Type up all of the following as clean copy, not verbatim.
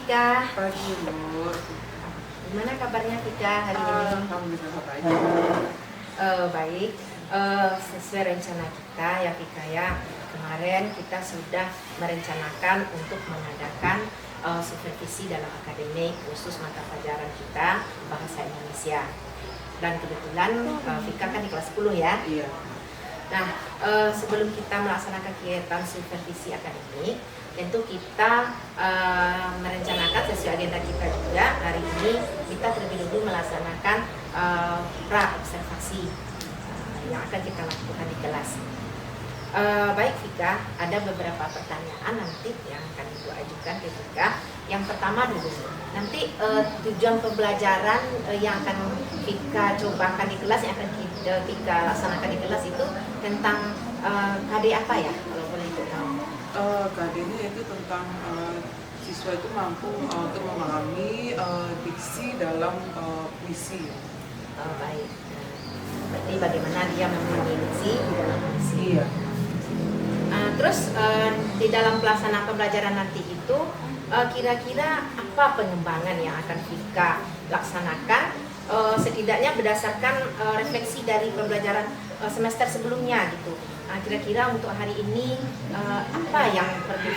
Vika. Pagi, Bu. Gimana kabarnya Vika hari ini? Alhamdulillah baik. Baik. Sesuai rencana kita ya Vika ya. Kemarin kita sudah merencanakan untuk mengadakan supervisi dalam akademik khusus mata pelajaran kita bahasa Indonesia. Dan kebetulan Vika kan di kelas 10 ya. Iya. Nah, sebelum kita melaksanakan kegiatan supervisi akademik, tentu kita merencanakan sesuai agenda kita juga. Hari ini kita terlebih dahulu melaksanakan pra-observasi yang akan kita lakukan di kelas. Baik Vika, ada beberapa pertanyaan nanti yang akan Ibu ajukan ke Vika. Yang pertama dulu, nanti tujuan pembelajaran yang akan Vika cobakan di kelas, yang akan Vika laksanakan di kelas itu tentang KD apa ya, kalau boleh Ibu tahu? KD-nya itu tentang siswa itu mampu untuk memahami diksi dalam puisi. Baik. Berarti bagaimana dia memahami diksi di dalam puisi. Iya. Terus di dalam pelaksanaan pembelajaran nanti itu kira-kira apa pengembangan yang akan Vika laksanakan setidaknya berdasarkan refleksi dari pembelajaran semester sebelumnya gitu. Kira-kira untuk hari ini apa yang perlu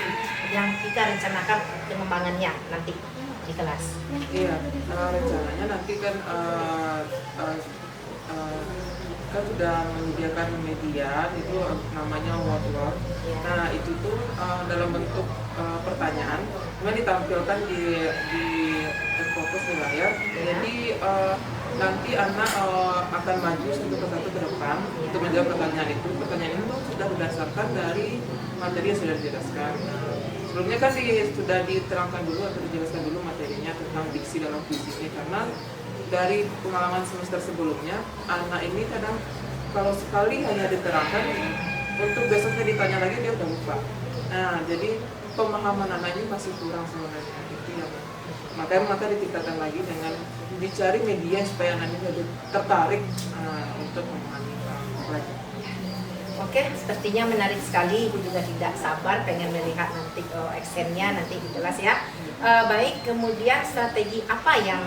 yang Vika rencanakan pengembangannya nanti di kelas? Iya, rencananya nanti kan kan sudah menyediakan media itu namanya Word. Nah itu tuh dalam bentuk pertanyaan, kemudian ditampilkan di fokus di layar. Jadi nanti anak akan maju satu persatu ke depan untuk menjawab pertanyaan itu. Pertanyaan itu sudah berdasarkan dari materi yang sudah dijelaskan. Sebelumnya kan sudah diterangkan dulu atau dijelaskan dulu materinya tentang diksi dalam puisi ini, karena dari pengalaman semester sebelumnya anak ini kadang kalau sekali hanya diterangkan, untuk besoknya ditanya lagi dia udah lupa. Nah jadi pemahaman anak ini masih kurang sebenarnya, itu yang maka ditingkatkan lagi dengan dicari media supaya anak ini lebih tertarik untuk memahami pelajaran. Oke, sepertinya menarik sekali. Ibu juga tidak sabar pengen melihat nanti actionnya nanti di kelas ya. Baik, kemudian strategi apa yang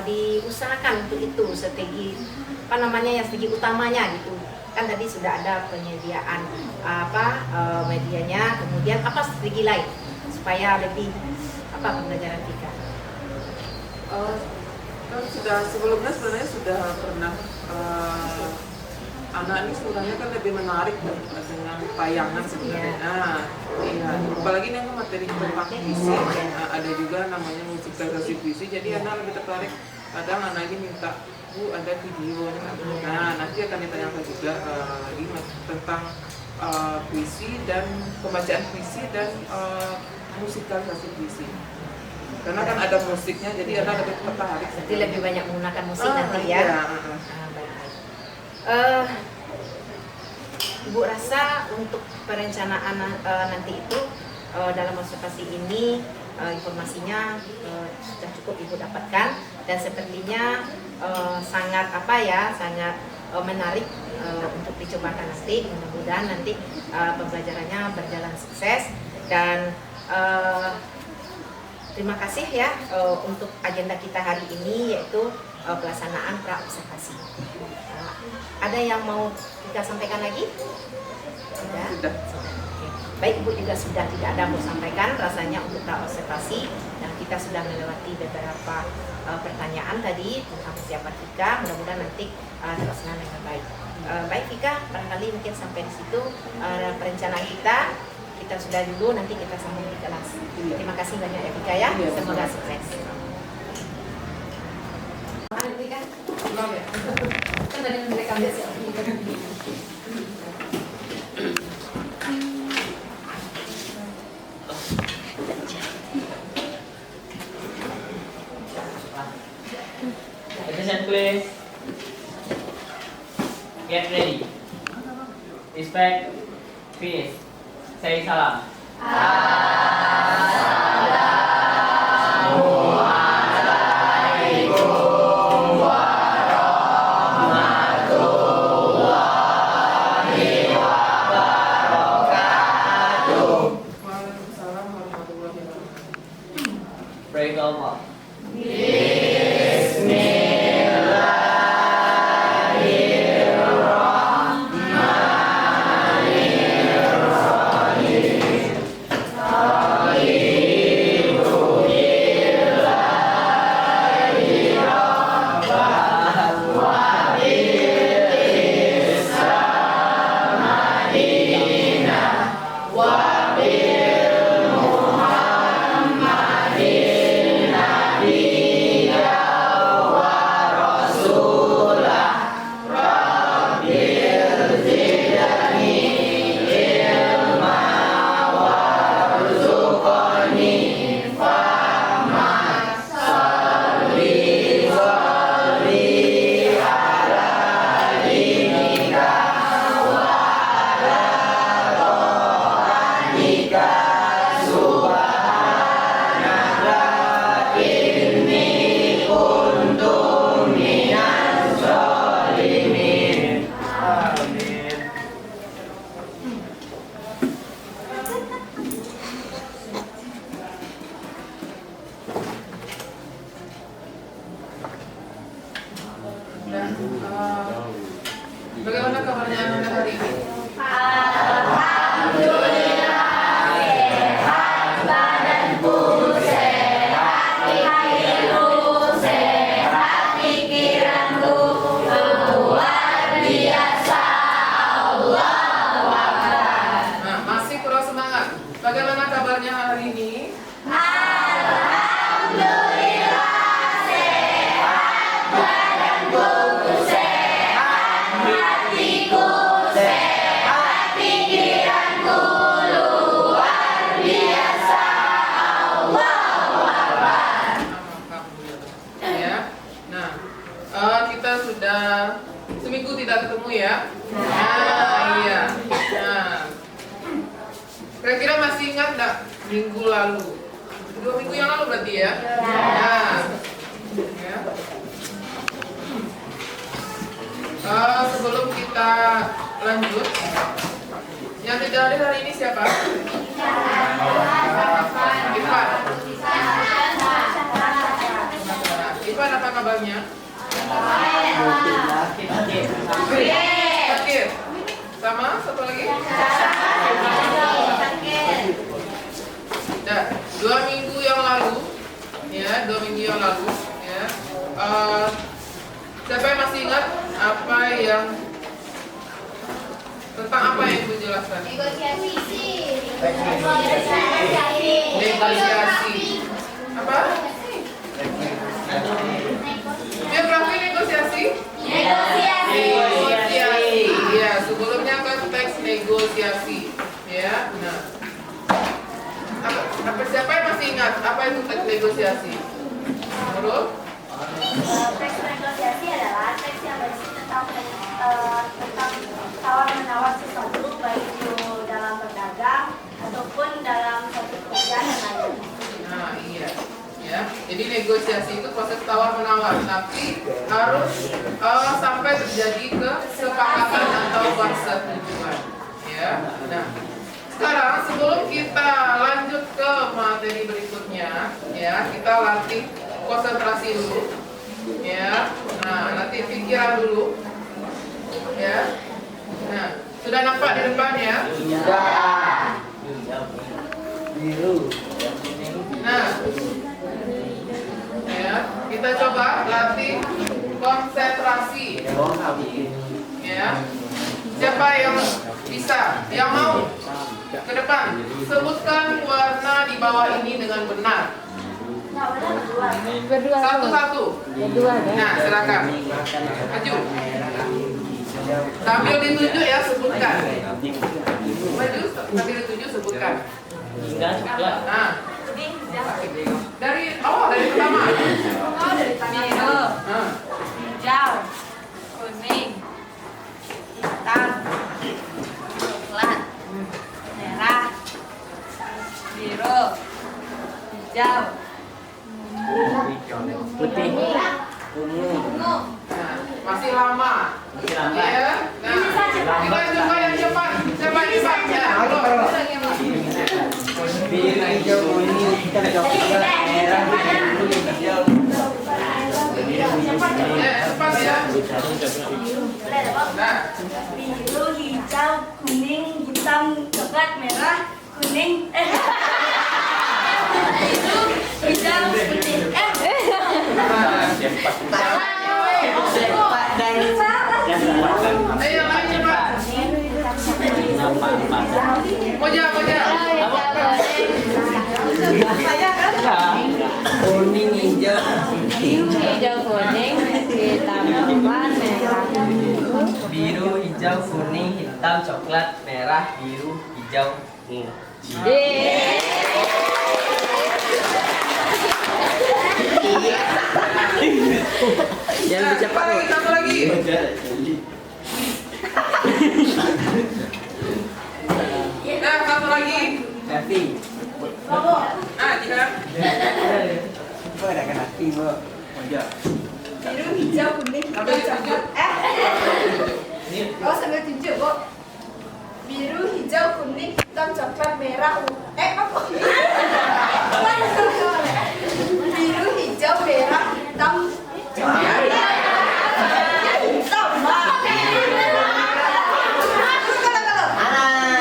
diusahakan untuk itu, strategi apa namanya, yang strategi utamanya gitu kan, tadi sudah ada penyediaan medianya, kemudian apa strategi lain supaya lebih pembelajaran Vika? Kan sudah sebelumnya sebenarnya sudah pernah anak ini sebenarnya kan lebih menarik dengan tayangan sebenarnya. Nah, iya. Apalagi ini kan materi tentang puisi, ada juga namanya musikalisasi puisi. Jadi anak lebih tertarik. Kadang anak ini minta, Bu ada video. Nah, nanti akan ditanyakan juga tentang puisi dan pembacaan puisi dan musikalisasi puisi. Karena kan ada musiknya, jadi anak lebih tertarik. Jadi lebih banyak menggunakan musik nanti ya. Iya. Ibu rasa untuk perencanaan nanti itu dalam observasi ini informasinya sudah cukup Ibu dapatkan, dan sepertinya sangat sangat menarik untuk dicobakan nanti. Mudah-mudahan nanti pembelajarannya berjalan sukses, dan terima kasih ya untuk agenda kita hari ini, yaitu pelaksanaan pra-observasi. Ada yang mau kita sampaikan lagi? Sudah? Sudah. Oke. Baik, Ibu juga sudah tidak ada mau sampaikan rasanya untuk pra-observasi, dan kita sudah melewati beberapa pertanyaan tadi tentang persiapan Vika. Mudah-mudahan nanti terlaksana dengan baik. Baik Vika, barangkali mungkin sampai di situ perencanaan kita sudah dulu, nanti kita sambung di kelas. Terima kasih banyak ya Vika ya, semoga sukses. Kan tadi mereka biasa. Attention please. Get ready. Respect. Finish. Say salam. Waalaikumsalam warahmatullahi wabarakatuh. itu apa? Dan bagaimana kabarnya anak hari ini? Nah, masih kurang semangat. Bagaimana kabarnya hari ini? Ya. Nah, kita sudah seminggu tidak ketemu ya. Nah, iya. Nah, kira-kira masih ingat nggak minggu lalu? 2 minggu yang lalu berarti ya? Nah, ya. Sebelum kita lanjut, yang tidak hadir hari ini siapa? Ivan. Ivan, apa kabarnya? Sakit. Sama? Satu lagi? Nah, 2 minggu yang lalu, ya, 2 minggu yang lalu, ya. Siapa yang masih ingat apa yang tentang apa yang Ibu jelaskan? Negosiasi. Apa? Biografi negosiasi? Negosiasi. Ya, sebelumnya kan teks negosiasi. Ya, nah. Siapa yang masih ingat apa itu teks negosiasi? Nurul? Teks negosiasi adalah teks yang berisi tentang tawar-menawar sesuatu, baik itu dalam berdagang ataupun dalam suatu pekerjaan yang lain. Nah, iya. Ya, jadi negosiasi itu proses tawar-menawar, tapi harus sampai terjadi kesepakatan atau persetujuan. Ya, nah. Sekarang sebelum kita lanjut ke materi berikutnya, ya, kita latih konsentrasi dulu. Ya, nah, latih pikiran dulu. Ya, nah, sudah nampak di depan ya? Nah, ya, kita coba latih konsentrasi. Ya, siapa yang bisa, yang mau ke depan? Sebutkan warna di bawah ini dengan benar. Satu-satu. Nah, silakan. Maju. Sambil ditunjuk ya, sebutkan. Maju, sambil ditunjuk sebutkan. Nah, dari awal, dari pertama. Biru, Nah, hijau, kuning, hitam, coklat, merah, biru, hijau, Putih. ungu. nah, masih lama. Ya. Nah, kita coba yang cepat. Siapa yang cepat? Ya, halo. Biru, hijau, kuning, hitam, coklat, merah. Nah, Biru, hijau, kuning, hitam, coklat, merah, kuning. Biru, hijau, putih. ayo lagi cepat. Moja. Kuning, hijau, Hijau, kuning, hitam, coklat, merah, biru, hijau, kuning, hitam, coklat, merah, biru, hijau, ungu. Jangan Nah, cepat. satu lagi. Nah, satu lagi. Tapi, Ah, Jihan. ada kan hati, Bu. Biru, hijau, kuning, hitam, Sambil coklat. Oh, sambil tunjuk, Bu. Biru, hijau, kuning, hitam, coklat, merah, apa? Biru, hijau, merah, hitam, coklat. Hitam, Mak.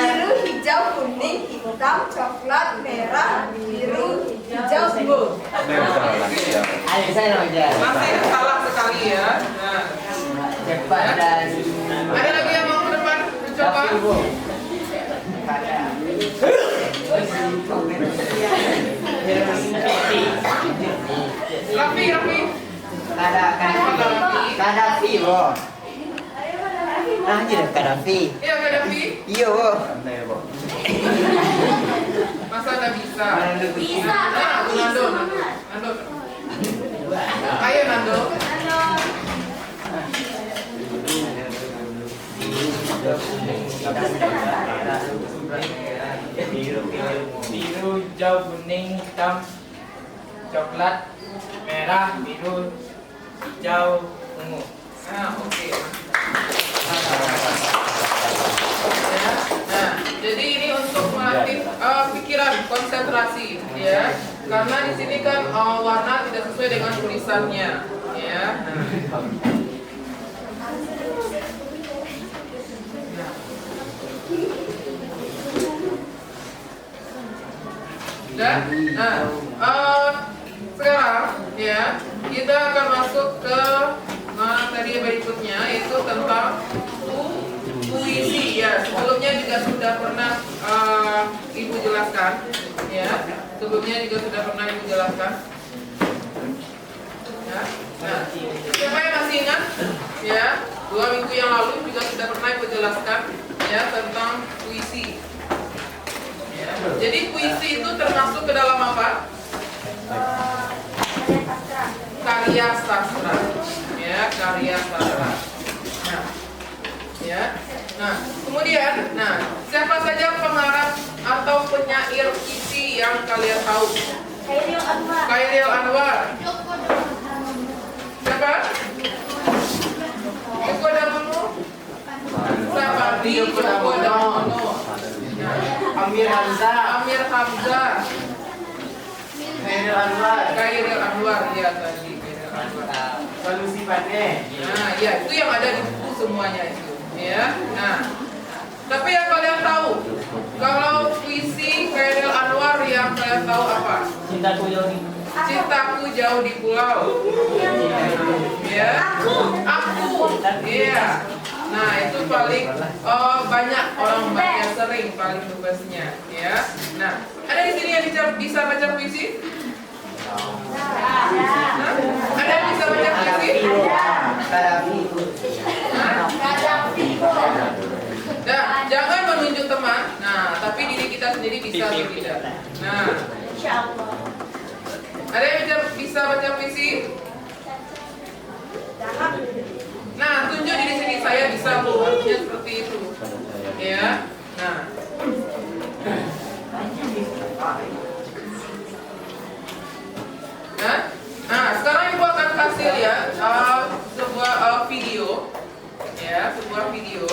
Biru, hijau, kuning, hitam, coklat, merah, biru, hijau, Bu. Ayo saya aja. Masih salah sekali ya. Nah, Cepat dan ada lagi yang mau ke depan mencoba? rapi, Bu. Rapi. Kadafi, Bu. Aja Kadafi. Iya, Kadafi. Iya, Bu. Masa nggak bisa? Bisa. Nah, Nando. Ayo Nando. Biru, hijau, kuning, hitam, coklat, merah, biru, hijau, ungu. Nah, oke. Ya, nah, jadi ini untuk melatih pikiran, konsentrasi, ya. Karena di sini kan warna tidak sesuai dengan tulisannya, ya. Sekarang ya kita akan masuk ke materi berikutnya, yaitu tentang puisi ya. Sebelumnya juga sudah pernah ibu jelaskan ya. Sebelumnya juga sudah pernah ibu jelaskan. Ya. Nah, siapa yang masih ingat? Ya, 2 minggu yang lalu juga sudah pernah ibu jelaskan ya tentang puisi. Ya. Jadi puisi itu termasuk ke dalam apa? Karya sastra. Ya, karya sastra. Nah, ya. Nah, kemudian, siapa saja pengarang atau penyair puisi yang kalian tahu? Khairil Anwar. Siapa? Joko Damono. Sapardi Joko Damono. Amir Hamzah, Amir Hamzah. Khairil Anwar, Khairil Anwar ya tadi. Khairil Anwar. Solusi Pane. Nah, ya itu yang ada di buku semuanya itu, ya. Nah, tapi yang kalian tahu, kalau puisi Khairil Anwar yang kalian tahu apa? Cintaku jauh di Cintaku jauh di pulau. Ya. Aku. Iya. Nah, itu paling banyak orang baca, sering paling bagusnya, ya. Nah, ada di sini yang bisa baca puisi? Nah, ada yang bisa baca puisi? Kadafi. Nah, jangan menunjuk teman. Nah, tapi diri kita sendiri bisa atau tidak. Nah, ada yang bisa baca puisi? Nah, tunjuk diri sini, saya bisa, Bu. Harusnya seperti itu. Ya. Nah. Nah, sekarang Ibu akan kasih ya sebuah video. Ya, sebuah video.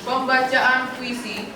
Pembacaan puisi.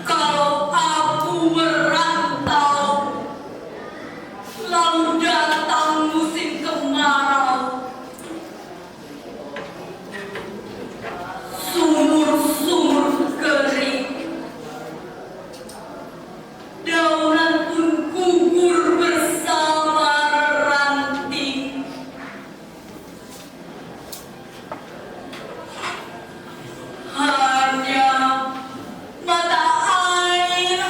Kalau aku merantau, lalu datang musim kemarau, sumur-sumur kering, daunan pun gugur bersama ranting. Hanya mata air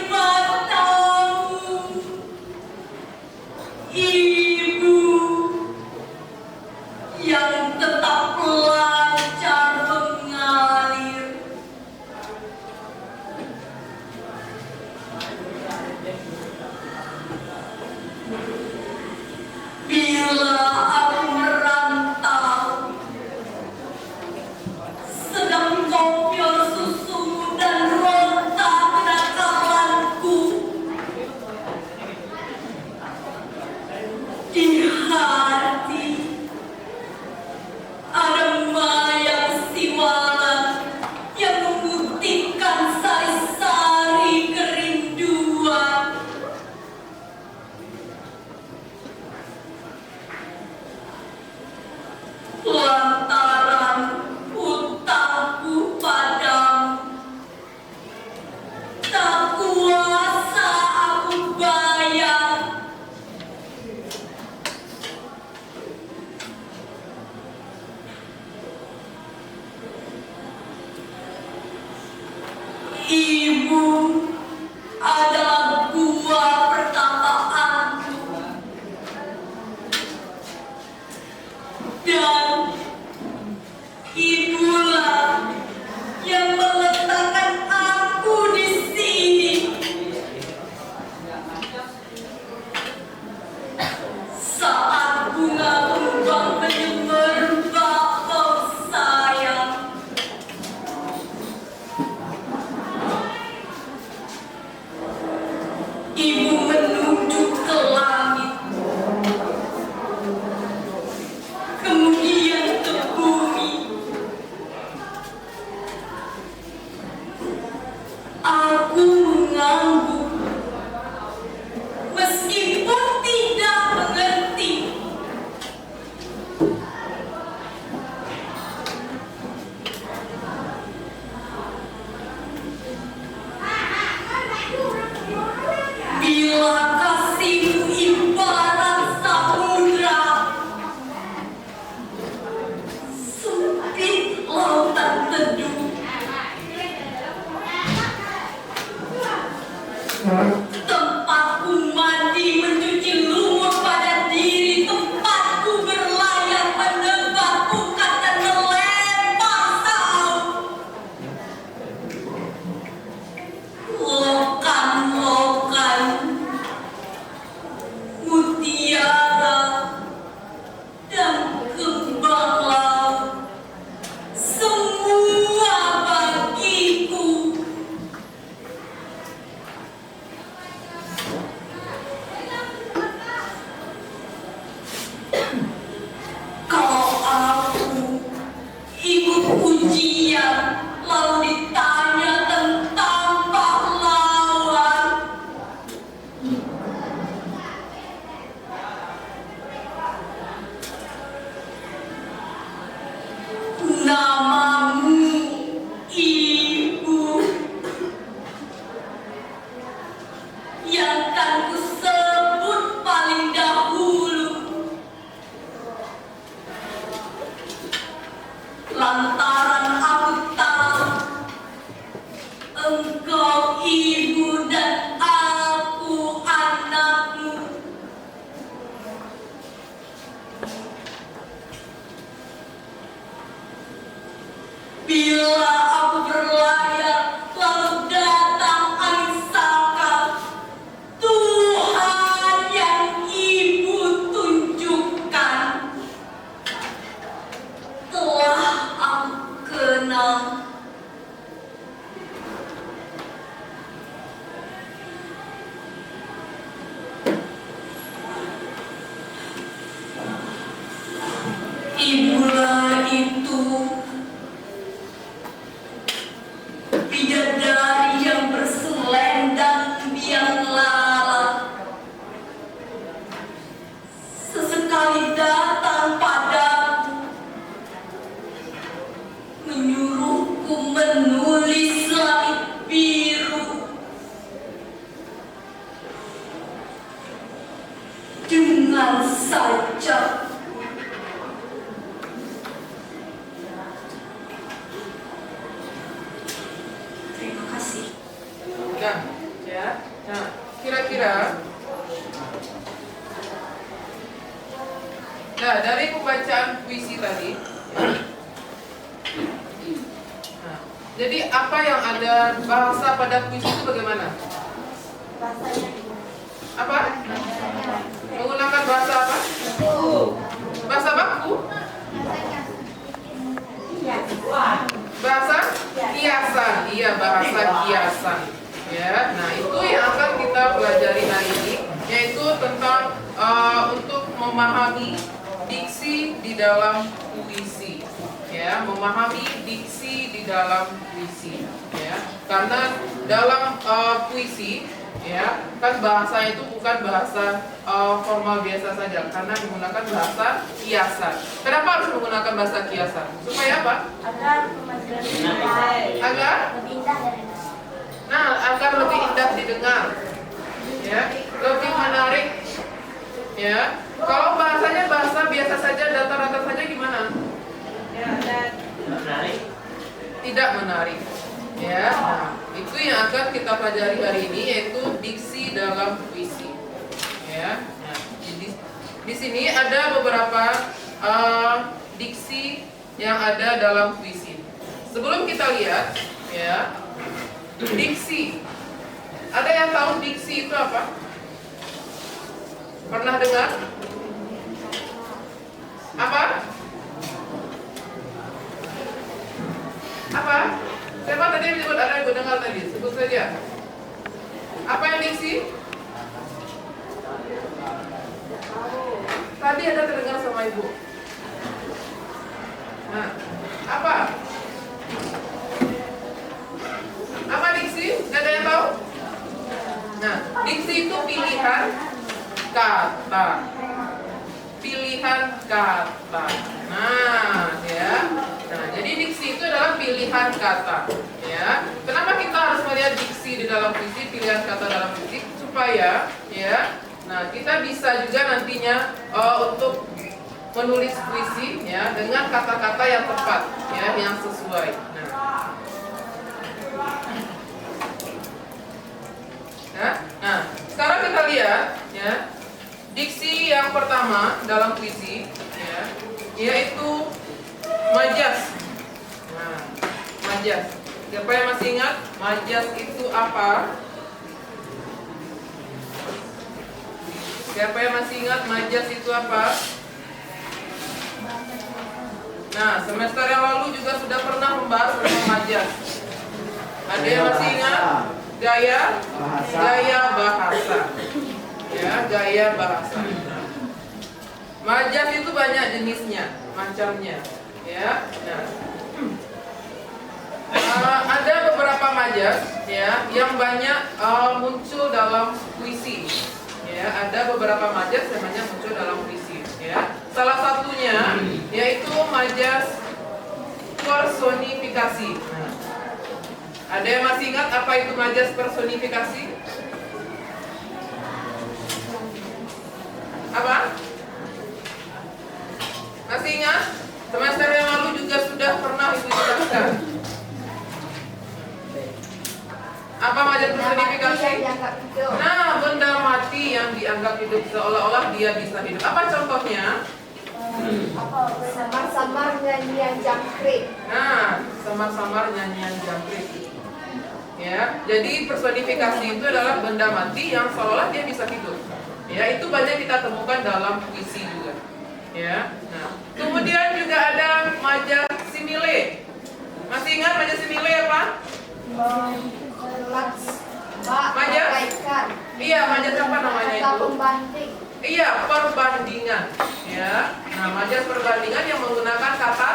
matamu, Ibu, yang tetap lancar mengalir. Bila aku merantau, sedang kopior susumu dan ronta kenakalanku, di hati ada mayat siwalan yang memutihkan sari-sari kerinduan. Lantaran hutangku padamu tak kuasa aku bayar. Ibu adalah gua pertapaanku, dan ibulah yang meletakkan aku di sini. Saat bunga kembang menyemerbak sayang, Ibu menunjuk ke langit, kemudian ke bumi. Aku mengangguk, meskipun tidak mengerti. Bila kasihmu ibarat samudra, sempit lautan teduh, tempatku mandi mencuci lumur pada diri, tempatku berlayar menebak bukan dan melempar saut. Lokan-lokan, mutiara, dan kembang laut, semua bagiku. Kalau aku ikut ujian, lalu ditanya tentang pahlawan, namamu Ibu yang kan ku sebut paling dahulu, lantaran aku tahu engkau ibu dan aku anakmu. Bila aku berlayar, lalu datang angin sakal, Tuhan yang ibu tunjukkan telah aku kenal. Ibu itu bidadari yang berselendang biang lala sesekali datang padaku menyuruhku menulis langit biru dengan saja terima kasih. Nah, ya. Nah, kira-kira nah, dari pembacaan puisi tadi nah, jadi apa yang ada bahasa pada puisi itu bagaimana? Apa? Menggunakan bahasa apa? Bahasa baku? Bahasa kiasan. Iya, bahasa kiasan. Ya, nah itu yang akan kita pelajari hari ini, yaitu tentang untuk memahami diksi di dalam puisi. Ya, memahami diksi di dalam puisi. Ya, karena dalam puisi, ya kan bahasa itu bukan bahasa formal biasa saja, karena menggunakan bahasa kiasan. Kenapa harus menggunakan bahasa kiasan? Supaya apa? Agar pemasaran Agar lebih indah dari nasi. Nah, agar lebih indah didengar, ya, lebih menarik, ya. Kalau bahasanya bahasa biasa saja, datar-datar saja gimana? Menarik. Tidak menarik, ya. Nah, itu yang akan kita pelajari hari ini, yaitu diksi dalam puisi, ya. Nah, di sini ada beberapa diksi yang ada dalam puisi. Sebelum kita lihat, ya. Diksi. Ada yang tahu diksi itu apa? Pernah dengar? Apa? Apa? Siapa tadi yang menyebut? Ada yang gue dengar tadi? Sebut saja. Apa yang diksi? Tadi ada terdengar sama ibu. Nah, apa? Apa diksi? Gak ada yang tahu? Nah, diksi itu pilihan kata. Pilihan kata. Nah, ya. Nah, jadi diksi itu adalah pilihan kata. Ya. Kenapa kita harus melihat diksi di dalam puisi, pilihan kata dalam puisi? Supaya, ya. Nah, kita bisa juga nantinya untuk menulis puisi, ya, dengan kata-kata yang tepat, ya, yang sesuai. Nah, sekarang kita lihat, ya, diksi yang pertama dalam puisi, ya, yaitu majas. Nah, majas. Siapa yang masih ingat majas itu apa? Siapa yang masih ingat majas itu apa? Nah, semester yang lalu juga sudah pernah membahas tentang majas. Ada yang masih ingat? Gaya bahasa. Ya, gaya bahasa. Majas itu banyak jenisnya, macamnya. Ya. Nah, ada beberapa majas, ya, yang banyak muncul dalam puisi. Ya, ada beberapa majas yang banyak muncul dalam puisi. Ya. Salah satunya yaitu majas personifikasi. Nah, ada yang masih ingat apa itu majas personifikasi? Apa? Masih ingat? Semester yang lalu juga sudah pernah Ibu jelaskan. Apa majas personifikasi? Nah, benda mati yang dianggap hidup seolah-olah dia bisa hidup. Apa contohnya? Samar-samar nyanyian jangkrik. Nah, samar-samar nyanyian jangkrik. Ya, jadi personifikasi itu adalah benda mati yang seolah dia bisa hidup. Ya, itu banyak kita temukan dalam puisi juga. Ya. Nah, kemudian juga ada majas simile. Masih ingat majas simile apa? Majas? Iya, majas apa namanya itu? Pembanding. Iya, perbandingan. Ya. Nah, majas perbandingan yang menggunakan kata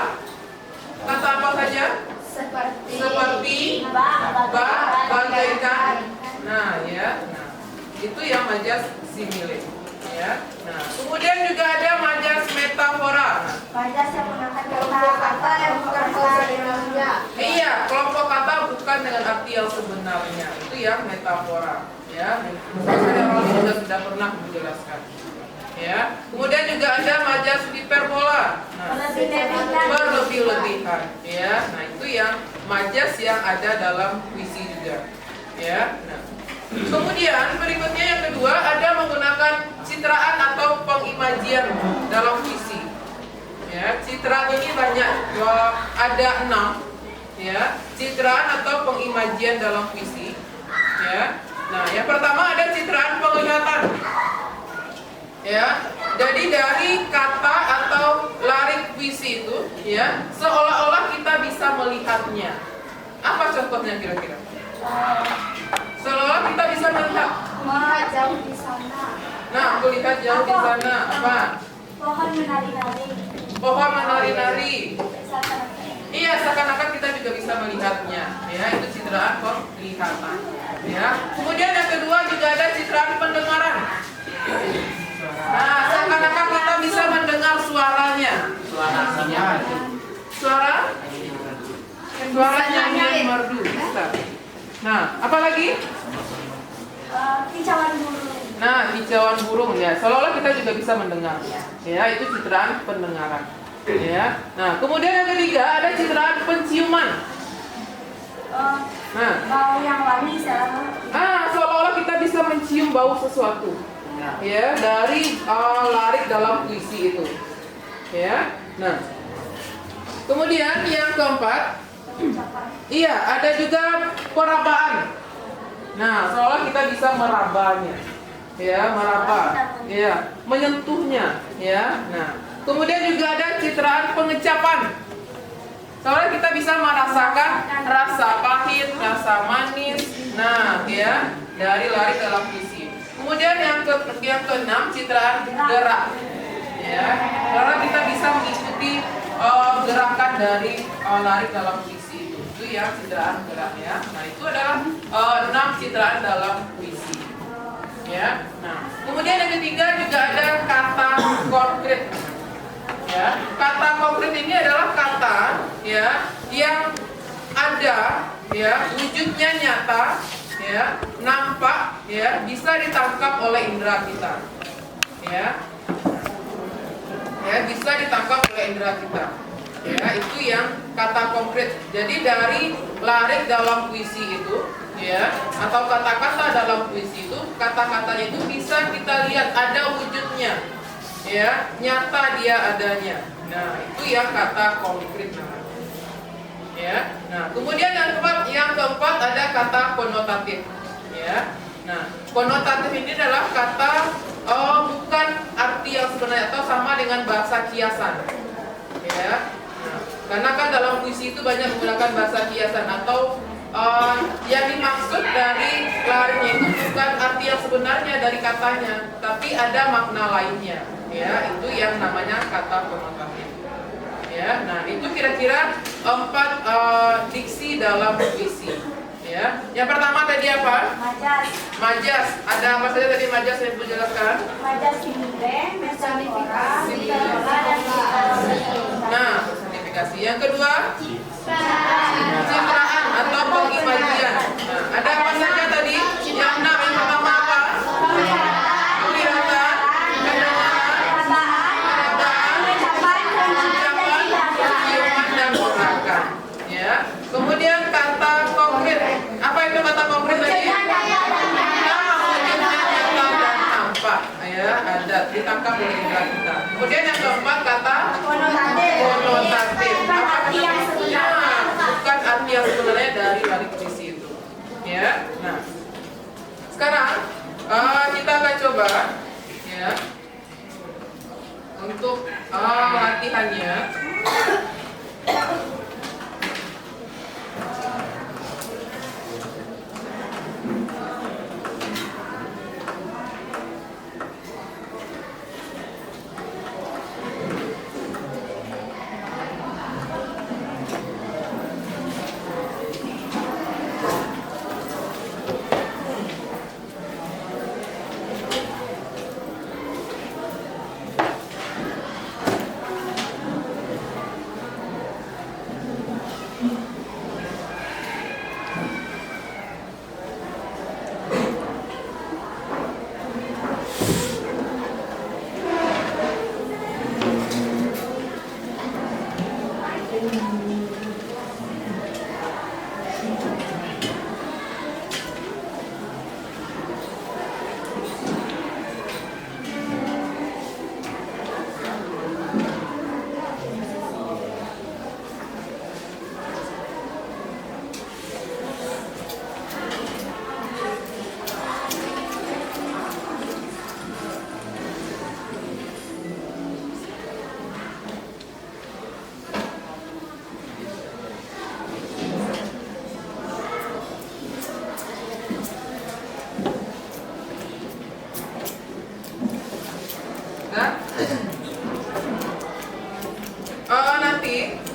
itu yang majas simile. Ya. Nah, kemudian juga ada majas metafora. Nah, Majas yang menggunakan kata yang bukan sebenarnya. iya, kelompok kata bukan dengan arti yang sebenarnya. Itu yang metafora. Ya, saya juga sudah pernah menjelaskan. Ya, kemudian juga ada majas hiperbola. Nah, berlebih-lebihan. Ya, nah itu yang majas yang ada dalam puisi juga. Ya, nah. Kemudian berikutnya yang kedua ada menggunakan citraan atau pengimajian dalam puisi. Ya, citraan ini banyak, ada 6. Ya, citraan atau pengimajian dalam puisi. Ya, nah yang pertama ada citraan penglihatan. Ya, jadi dari kata atau larik puisi itu, ya, seolah-olah kita bisa melihatnya. Apa contohnya kira-kira? Seolah kita bisa melihat. Melihat jauh di sana. Nah, aku lihat jauh di sana. Apa? Pohon menari-nari. Pohon menari-nari. Seakan-akan. Iya, seakan-akan kita juga bisa melihatnya. Ya, itu citraan penglihatan. Ya. Kemudian yang kedua juga ada citraan pendengaran. Nah, seakan-akan kita bisa mendengar suaranya. Suara? Suaranya yang merdu. Bisa. Nah, apa lagi? Kicauan burung. Nah, kicauan burung ya. Seolah-olah kita juga bisa mendengar. Ya, itu citraan pendengaran. Ya. Nah, kemudian yang ketiga ada citraan penciuman. Nah, Bau yang wangi selama. seolah-olah kita bisa mencium bau sesuatu. Ya, dari larik dalam puisi itu. Ya. Nah, kemudian yang keempat, iya, ada juga perabaan. Nah, seolah kita bisa merabanya. Ya, meraba. Ya, menyentuhnya, ya. Nah, kemudian juga ada citraan pengecapan. Seolah kita bisa merasakan rasa pahit, rasa manis. Nah, ya, dari larik dalam puisi. Kemudian yang keenam citraan gerak. Ya, karena kita bisa mengikuti gerakan dari larik dalam puisi itu yang citraan gerak ya. Nah, itu adalah 6 citraan dalam puisi. Ya. Nah, kemudian yang ketiga juga ada kata konkret. Ya, kata konkret ini adalah kata ya yang ada ya, wujudnya nyata ya, nampak ya, bisa ditangkap oleh indera kita. Ya. Ya, bisa ditangkap oleh indera kita. Ya, itu yang kata konkret. Jadi dari larik dalam puisi itu, ya, atau kata-kata dalam puisi itu, kata-katanya itu bisa kita lihat ada wujudnya, ya, nyata dia adanya. Nah, itu yang kata konkret namanya. Ya, nah, kemudian yang keempat ada kata konotatif. Ya, nah, konotatif ini adalah kata bukan arti yang sebenarnya atau sama dengan bahasa kiasan. Ya. Nah, karena kan dalam puisi itu banyak menggunakan bahasa kiasan atau yang dimaksud dari lariknya itu bukan arti yang sebenarnya dari katanya, tapi ada makna lainnya. Ya, itu yang namanya kata konotatif. Ya, nah itu kira-kira 4 diksi dalam puisi. Ya, yang pertama tadi apa? Majas. Majas. Ada apa saja tadi majas yang Ibu jelaskan? Majas simile, metafora, hiperbola, dan metafora. Nah, personifikasi. Yang kedua, citraan atau pengimajian. Nah, ada apa saja tadi? Yang 6 yang pertama apa? Penglihatan, pendengaran, perabaan, ucapan, penciuman, dan gerakan. Ya. Kemudian kata konkret. Apa itu kata konkret tadi? Wujudnya nyata dan nampak. Ya, ada ditangkap oleh indera kita. Kemudian yang keempat kata konotatif. Apa artinya? Bukan arti yang sebenarnya dari larik puisi itu. Ya. Nah, sekarang kita akan coba ya untuk latihannya.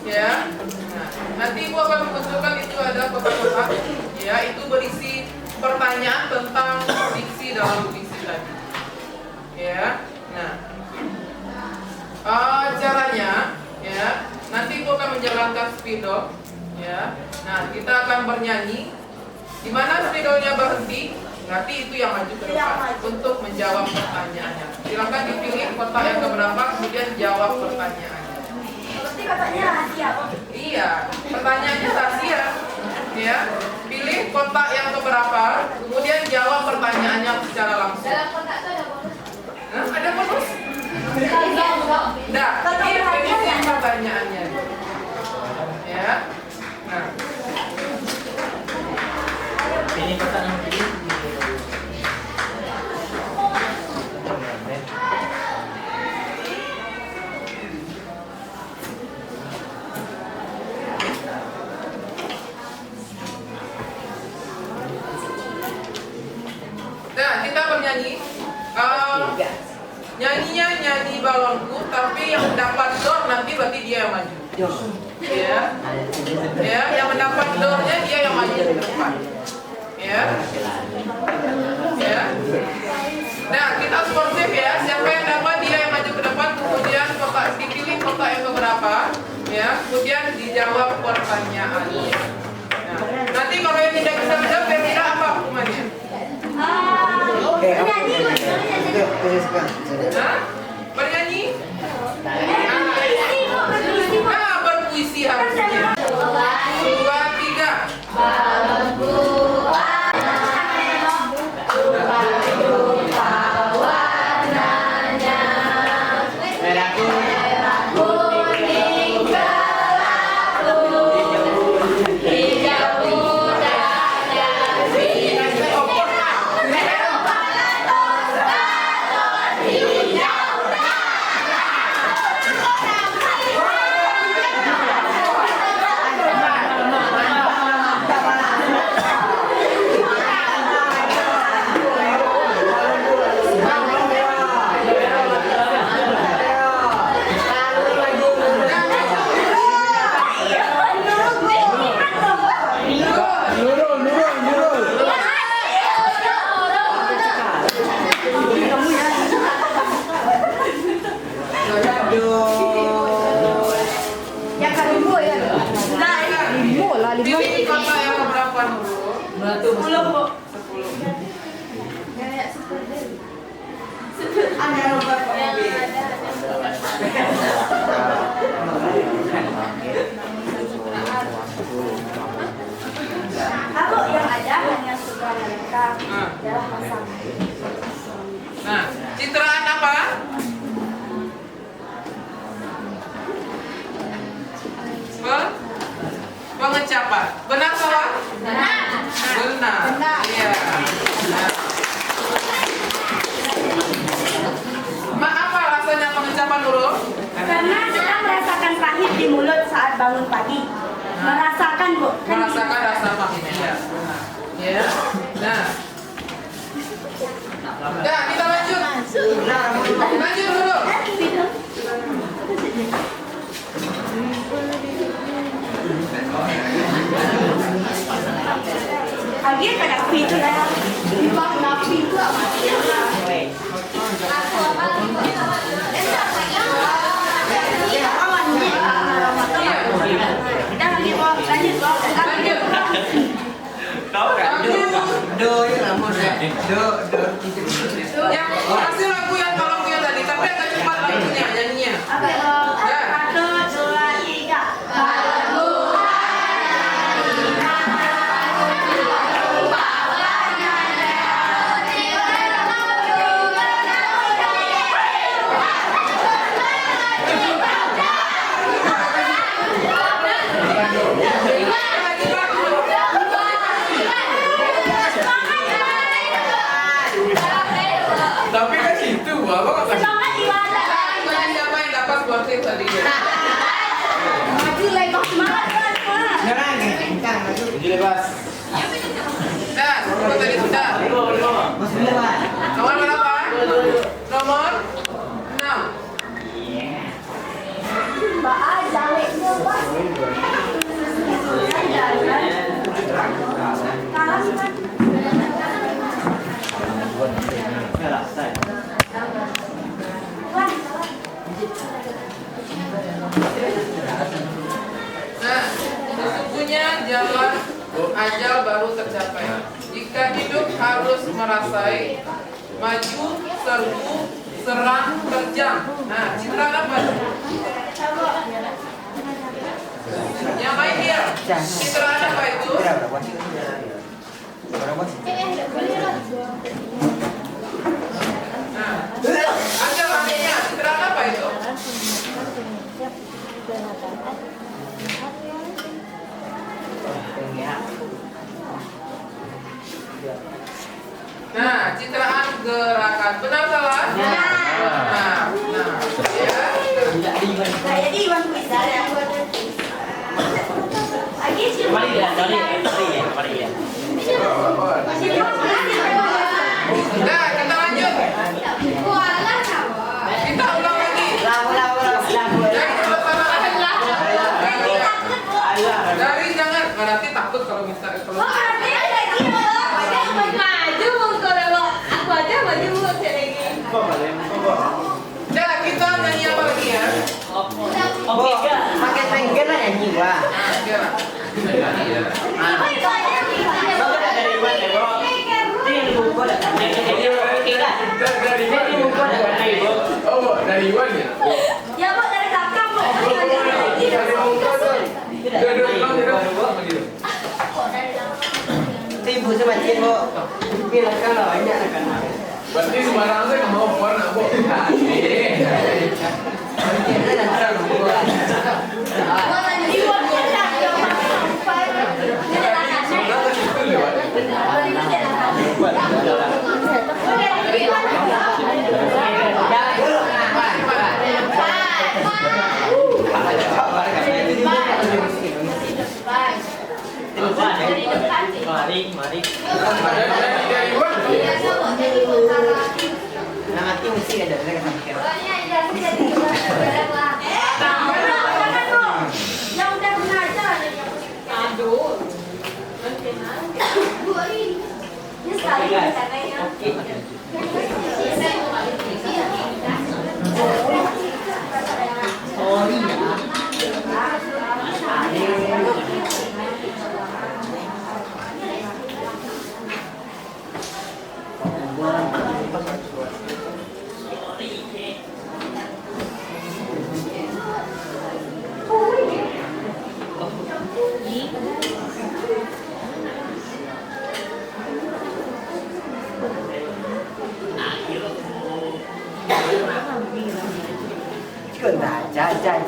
ya. Nah, nanti Ibu akan mengusulkan itu ada kotak-kotak, ya, itu berisi pertanyaan tentang diksi dalam puisi tadi, ya. Nah, caranya, ya, nanti Ibu akan menjalankan spidol, ya. Nah, kita akan bernyanyi. Di mana spidolnya berhenti, nanti itu yang maju ke depan untuk menjawab pertanyaannya. Silakan dipilih kotak yang keberapa, kemudian jawab pertanyaannya. Berarti katanya rahasia. Iya, pertanyaannya rahasia. Ya, pilih kotak yang keberapa, kemudian jawab pertanyaannya secara langsung. Dalam kotak itu ada bonus. Hah, ada bonus? Enggak, ini pertanyaannya. Ya. Nah, Ini kotak yang pilih. nah kita bernyanyi. Nyanyinya nyanyi balonku, tapi yang mendapat door nanti berarti dia yang maju. Ya, ya, yang mendapat doornya dia yang maju ke depan. Ya, ya. Nah, kita sportif ya. Siapa yang dapat dia yang maju ke depan, kemudian kotak dipilih kotak yang keberapa, ya. Kemudian dijawab pertanyaannya. Nah, nanti kalau yang tidak bisa menjawab, kira-kira apa hukumannya? Hah? Bernyanyi? Nah, berpuisi harusnya. 2, 3. Pilih kotak yang keberapa dulu? 10. Kalau yang ada hanya suka mereka dalam pasangan. Nah, citraan apa? Pengecapan. Benar salah? Benar. Iya. Nah. Apa rasanya pengecapan dulu? Karena kita merasakan pahit di mulut saat bangun pagi. Merasakan, Bu. Merasakan rasa pahitnya. Ya. Nah. Nah, kita lanjut. Lanjut dulu. Lagi pada api itu lah. Lipat api itu apa? Kita lagi mau lanjut, Lanjut. Tahu kan? Yang hasil lagu yang tolongnya tadi, tapi agak cepat lagunya, nyanyinya. Satu, dua, tiga. Tapi kan situ, Bapak nggak kasih. Siapa yang dapat buat tadi? jalan ajal baru tercapai. Jika hidup harus merasai, maju, serbu, serang, terjang. Nah, citraan apa? Yang lain dia. Citraan apa itu? Nah, ada lainnya. Citraan apa itu? Nah, citraan gerakan. Benar salah? Nah, ya. Jadi Iwan bisa ya. Lagi sih. Mari ya, mari ya. Nah, kita lanjut. Kita ulang lagi. Jadi dari jangan berarti takut kalau misalnya kalau Dah, kita nyanyi apa lagi ya? Oke, Kak. Pakai tenggen lah nyanyi wah. Nah, dia lah. Nyanyi ya. Dari Iwan ya, Bro. Ini buku ada. Oke, Kak. Ini buku ada warna Ibu. Oh, dari Iwan ya? Ya, Bu, dari kakak, Bu. Ibu semakin bu. Bilang kalau banyak kan. Berarti sembarang saya nggak mau warna bu. Mari. Dari Iwan. Nanti mesti ada lagi sama kira. Yang udah benar aja. Aduh. Ini sekali caranya. Sorry ya.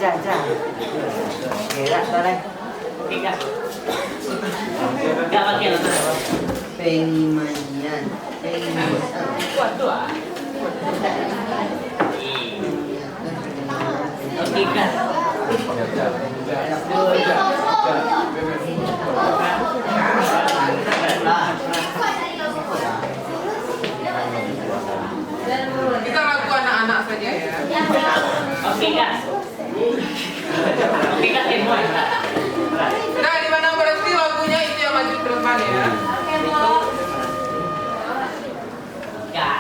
Ja. Gerak tadi. Oke, Kak. Gak pakai lah. Pengmandian. Waduh. Oke, Kak. Kita lagu anak-anak saja ya. Oke, Kak. Oke, Kak, semua ya, Kak. Nah, di mana berhenti lagunya itu yang maju ke depan ya. Kak.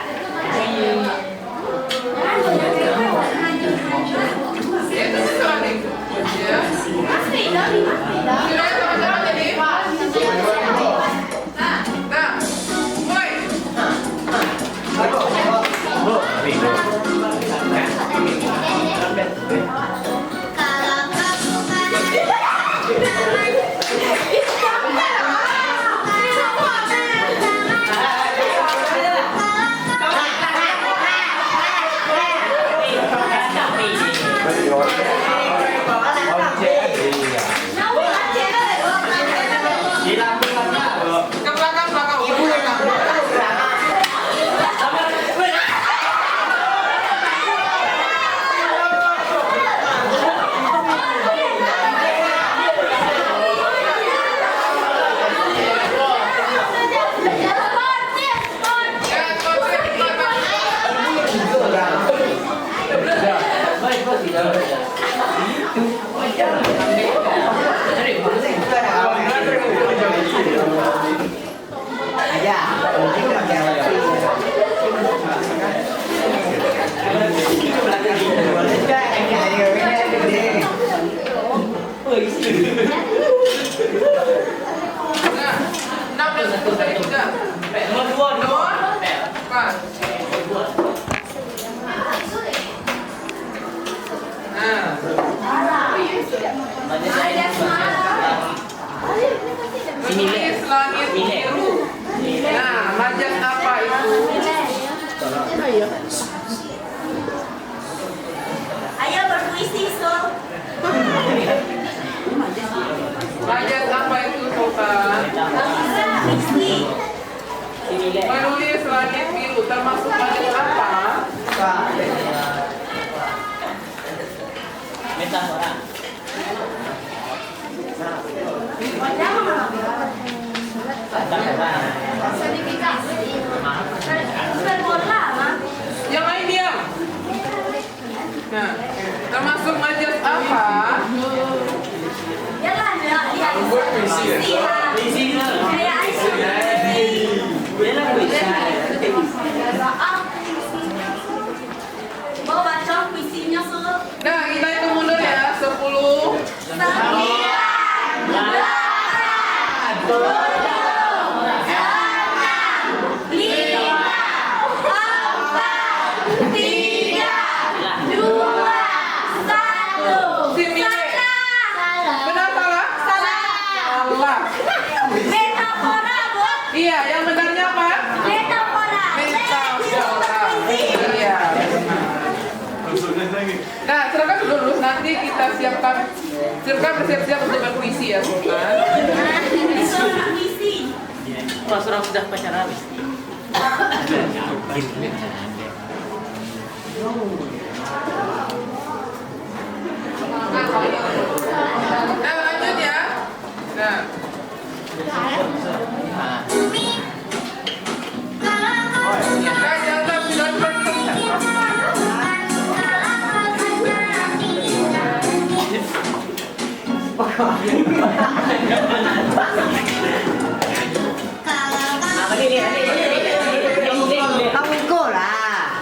Ya, itu setelah nih. Ya. Sudah sama-sama jadi. Nah, mulai. Ke belakang. Ibu yang Aja. Menulis langit biru. Nah, majas apa itu? Ayo berpuisi, Sul. Majas apa itu, Sultan? Puisi. Menulis langit biru termasuk majas apa? Metafora. Bukan bola, Ma. Yang lain diam. Nah, termasuk majas apa? Yalah, dia puisi lah. Kayak Aisyah. Mau baca puisinya, Sul. Nah, kita hitung mundur ya. 10. 9, 8, 3, 2, 1. Benar salah? Salah. Metafora, Bu. Iya, yang benarnya apa? Metafora. Metafora. Iya. Nah, silakan dulu. Nanti kita siapkan. Silakan bersiap-siap untuk berpuisi ya, Sultan. Disuruh nak puisi. Pas orang sudah pacaran. Nah, lanjut ya. Nah. Nah, jangan bilang Kamu go lah.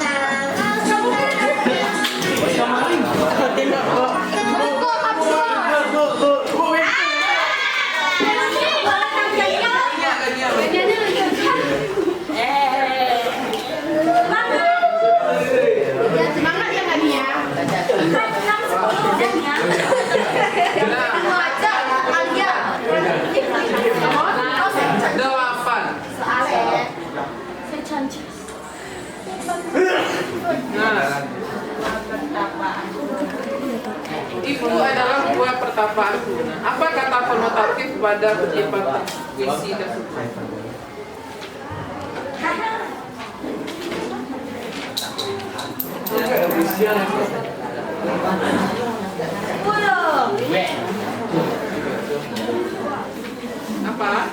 Semangat ya Nadia. Delapan. Nah, itu adalah buah pertapaanku. Nah, apa kata konotatif pada penciptaan puisi tersebut? Apa?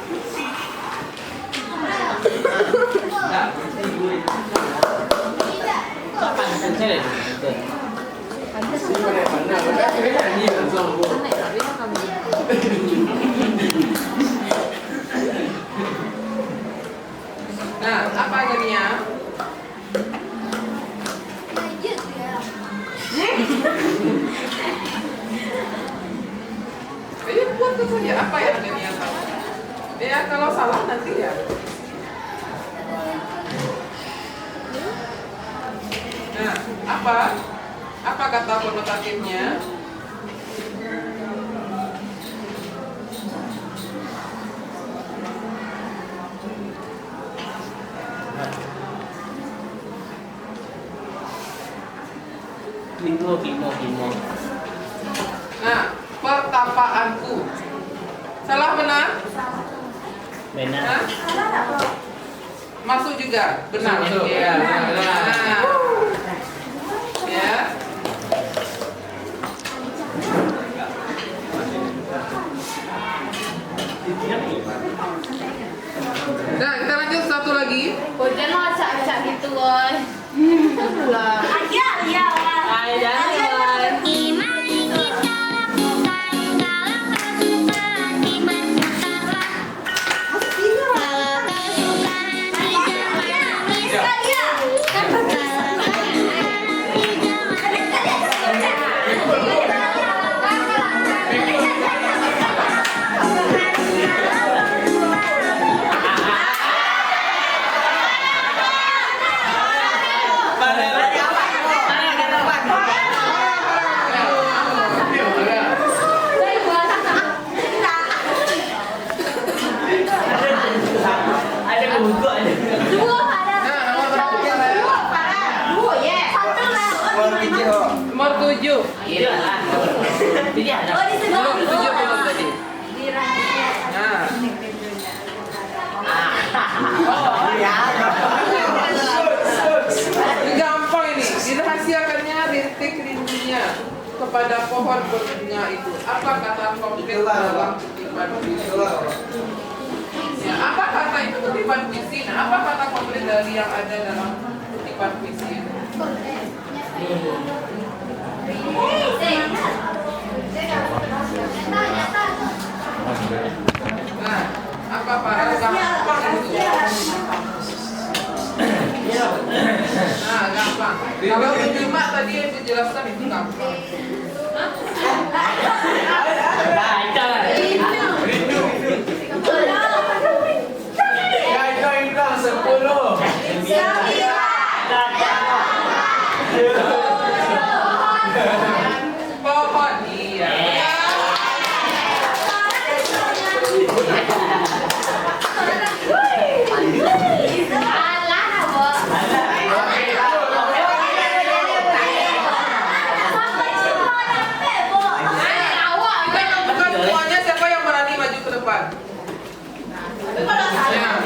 Nah, apa jadinya? Ayo buat itu saja. Apa yang jadinya salah? Ya kalau salah nanti ya. Nah, apa? Apa kata konotatifnya? Klimo. Nah, pertapaanku. Salah benar? Benar. Hah? Masuk juga? Benar. Masuk. Ya. Nah. Ya. Nah, kita lanjut satu lagi. Kau jangan acak-acak gitu, boy. Aja, ya, Wak. Ay, jangan, boy. Belum setuju belum tadi? Nah. Ini gampang ini. Dirahasiakannya rintik rindunya kepada pohon berbunga itu. Apa kata konkret dalam kutipan puisi? Ya, apa kata itu kutipan puisi? Nah, apa kata konkret dari yang ada dalam kutipan puisi itu? Nah, apa Pak? Gampang itu. Nah, gampang. Kalau menyimak tadi yang dijelaskan itu gampang. Pohon, iya. Bukan semuanya, siapa yang berani maju ke depan? Ya.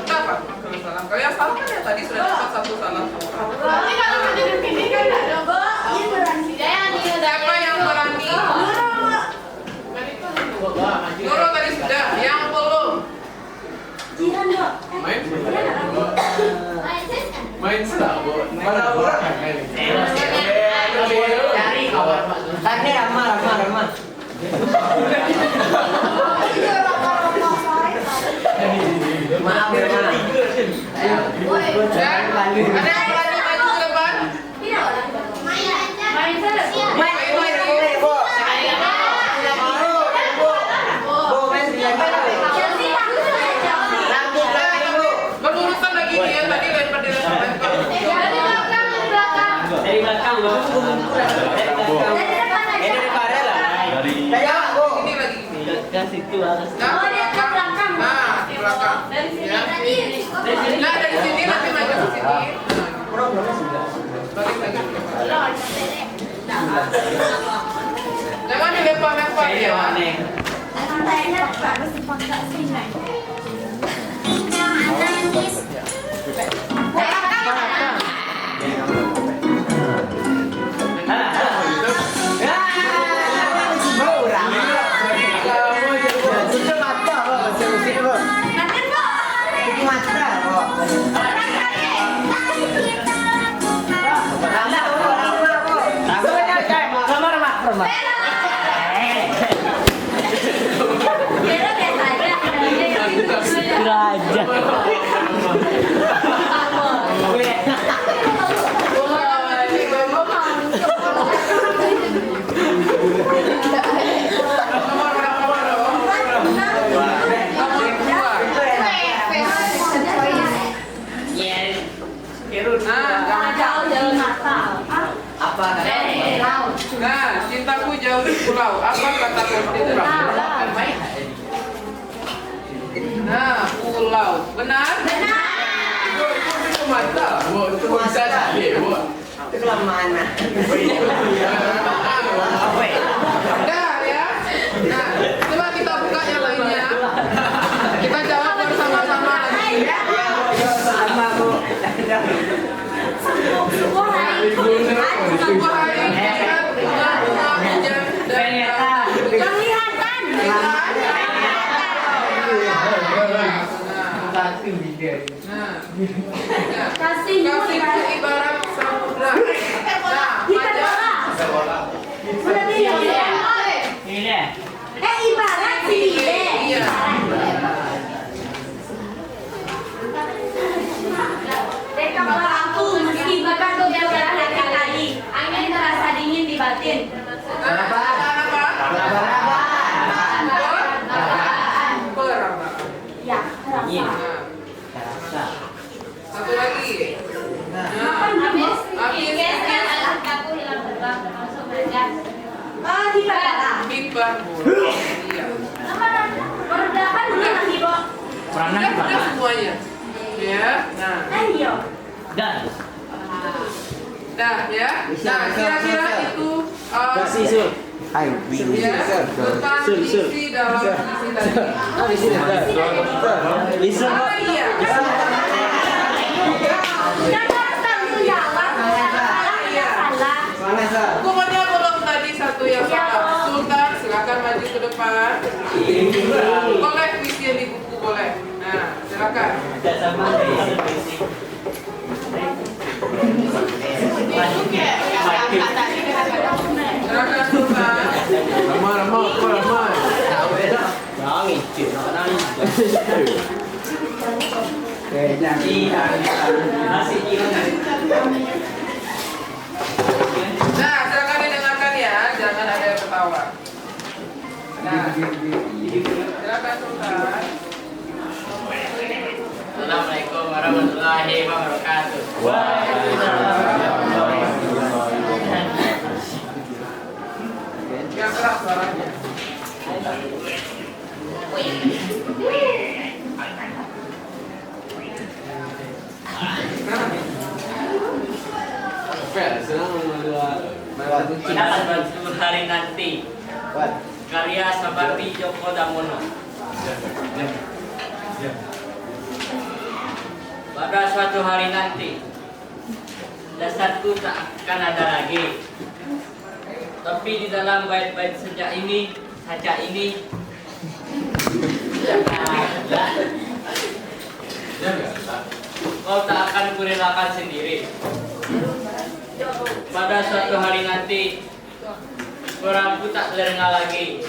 Kenapa? Kalau salah. Kalau yang salah kan ya tadi sudah dapat satu salah. Siapa yang berani? Nurul tadi sudah. Yang belum? Main sudah, mana orang? Tadi ramah. Maaf ya, Mak. Ya. Ada yang berani maju ke depan? Main boleh, Bu. Bu, main silakan. Rambut lagi, Bu. Berurusan lagi dia tadi lempar. Dari belakang, Bu. Ini di Farel lah. Saya, Bu. Ini lagi. Ke situ atas. Nah, ke belakang. Nah, ke belakang. Ya. Nah, dari sini nanti maju ke sini. Balik lagi. Jangan dilempar-lempar ya. Nah, cintaku jauh di pulau. Apa kata konkret? Nah, pulau. Benar? Itu mata, Bu. Itu bisa jadi, Bu. Itu kelamaan, Mak. Dah ya. Nah, coba kita buka yang lainnya. Kita jawab bersama-sama lagi. Sama, Bu. Sebuah hari melihat bunga hujan dan kelihatan. Kasihmu ibarat samudra. Nah, Ibarat sih. iya. Kalau aku meski bahkan beberapa hari kali, angin terasa dingin di batin. Ya, Satu lagi. Pipa bola. Iya. Perdakan lagi, Bo. Udah semuanya. Ya. Nah. Ayo. Dan Nah, ya. Nah, kira-kira itu Kasih, Su. Ya, tentang isi dalam puisi tadi. Ah, iya. Iya. Mana Sar? Hukumannya belum tadi satu yang salah. Sultan silakan maju ke depan. Boleh puisi yang di buku boleh. Nah, silakan. Tidak sama dari puisi. Silakan Sultan. Ramai. Jangan ngicip, nak nangis. Masih Nah, silakan didengarkan ya, jangan ada yang ketawa. Nah, silakan Sultan. Assalamualaikum warahmatullahi wabarakatuh. Yang keras suaranya. Pada suatu hari nanti, karya Sapardi Djoko Damono. Pada suatu hari nanti, dasarku tak akan ada lagi. Tapi di dalam bait-bait saja ini, kau tak akan kurelakan sendiri. Pada suatu hari nanti, suaraku tak terdengar lagi.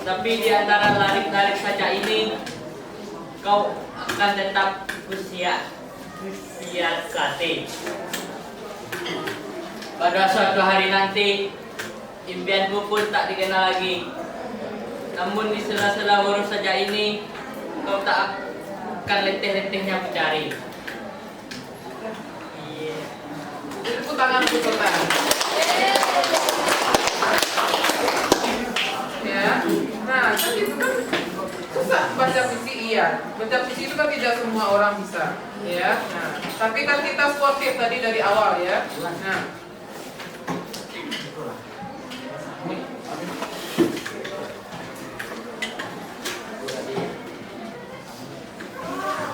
Tapi di antara larik-larik saja ini, kau akan tetap kusiasati. Pada suatu hari nanti, impianku pun tak dikenal lagi. Namun di sela-sela huruf saja ini, kau tak akan letih-letihnya mencari. Tepuk tangan untuk Sultan. Ya, nah kan itu kan susah baca puisi iya. Baca puisi itu kan tidak semua orang bisa, ya. Nah, tapi kan kita sportif tadi dari awal ya.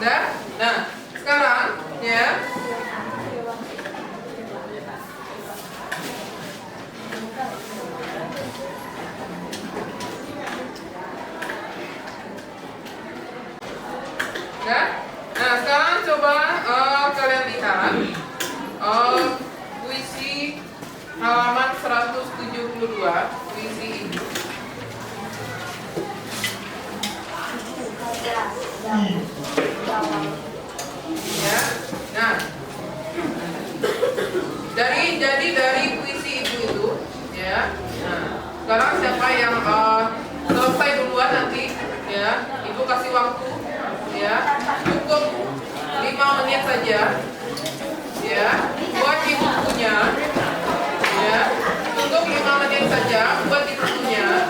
Nah, nah, sekarang ya. Nah, sekarang coba kalian lihat puisi halaman 172 puisi ini. Ya, nah, dari puisi ibu itu, ya. Nah, sekarang siapa yang selesai duluan nanti, ya, ibu kasih waktu. Ya, cukup 5 menit saja. Ya, buat di bukunya. Ya, cukup 5 menit saja buat di bukunya.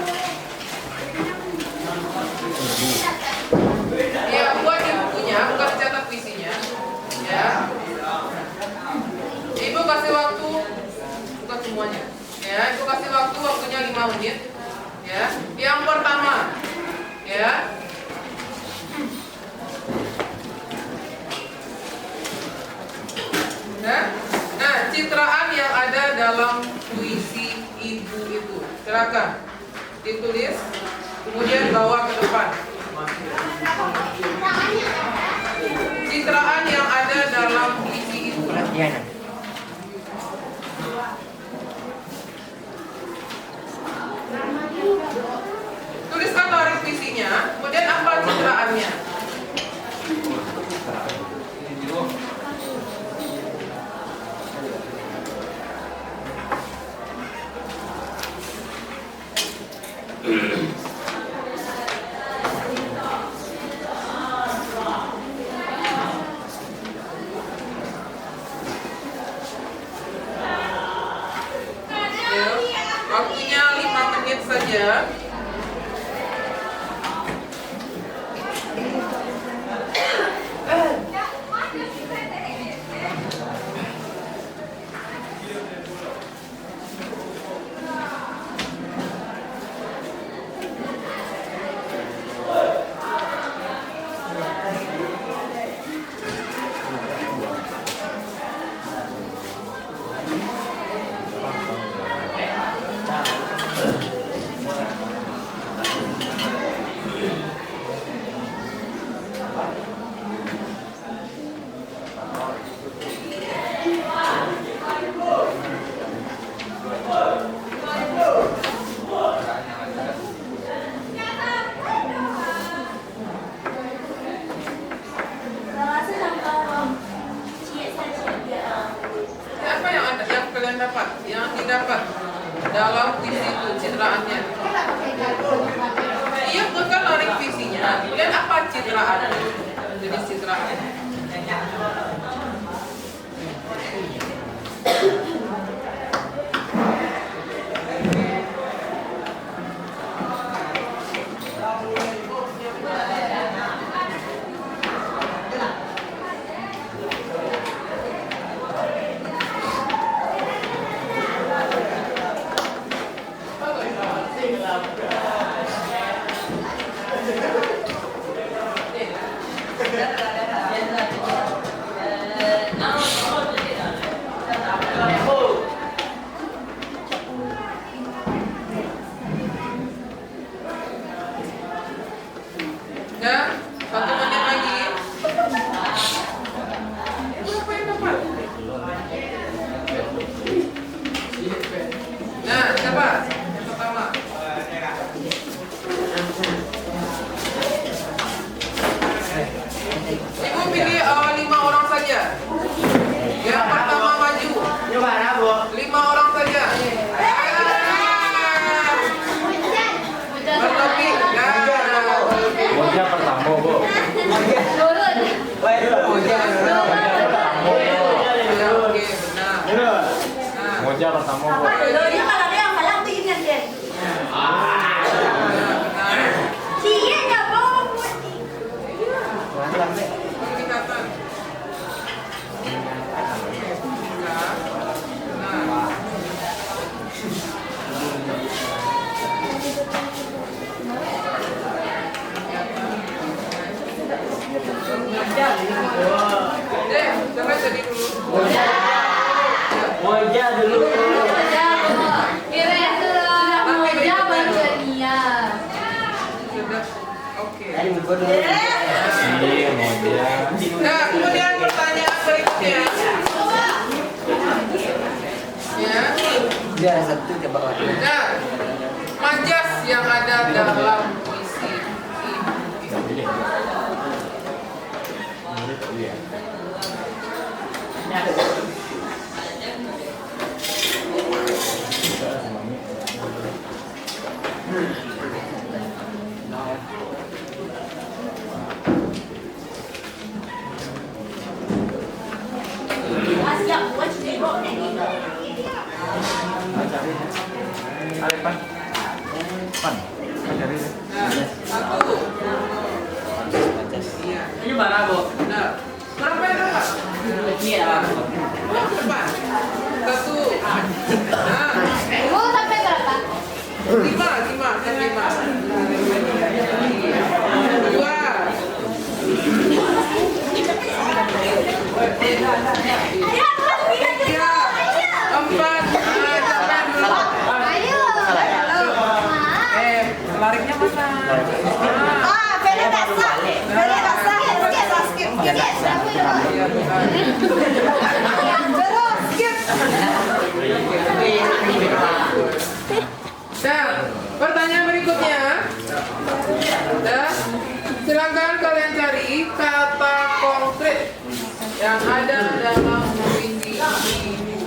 Ya, buat di bukunya, bukan dicatat puisinya. Ya. Ibu kasih waktu, bukan semuanya. Ya, ibu kasih waktunya 5 menit. Ya, yang pertama, ya. Nah, citraan yang ada dalam puisi ibu itu, silakan ditulis, kemudian bawa ke depan. Citraan yang ada dalam puisi itu. Tuliskan larik puisinya, kemudian apa citraannya? Waktunya 5 menit saja. citraan. Jenis citraan. Ya, 1 menit lagi. Berapa yang dapat? Nah, siapa? Yang pertama. Ibu pilih 5 orang saja. Yang pertama maju. Gimana, Bu? 5 orang saja. Berlebih. Moja pertama, Bu. Turun. Woi, dulu. Jangan dulu. Ya, oke, benar. Nah, Moja pertama, Bu. Dia kalau dia yang kalah tuh ingat dia. benar. Dia nggak mau. Kelihatan. Nah, deh, coba jadi dulu. Moja dulu. Kira itu Moja baru Nia. Sudah. Oke. Tadi gua dulu. Iya, Moja. Nah, kemudian pertanyaan berikutnya. Ya. Biar satu coba. Nah, majas yang ada dalam puisi ini. Iya. Siap buat jadi Pan. Pan. Cari. Nah, 1. Iya. Ini mana, Bu? Nah, berapa yang dapat? Ini ya. Oh, depan. 1. Nah, Ibu sampai berapa? 5, kan 5. 2. 3. 4. Ayo. Lariknya mana? Ah, beli rasa. Beli rasa. Skip. Iya, benar. Terus skip. Nah, pertanyaan berikutnya. Nah, silakan kalian cari kata konkret yang ada dalam puisi ini.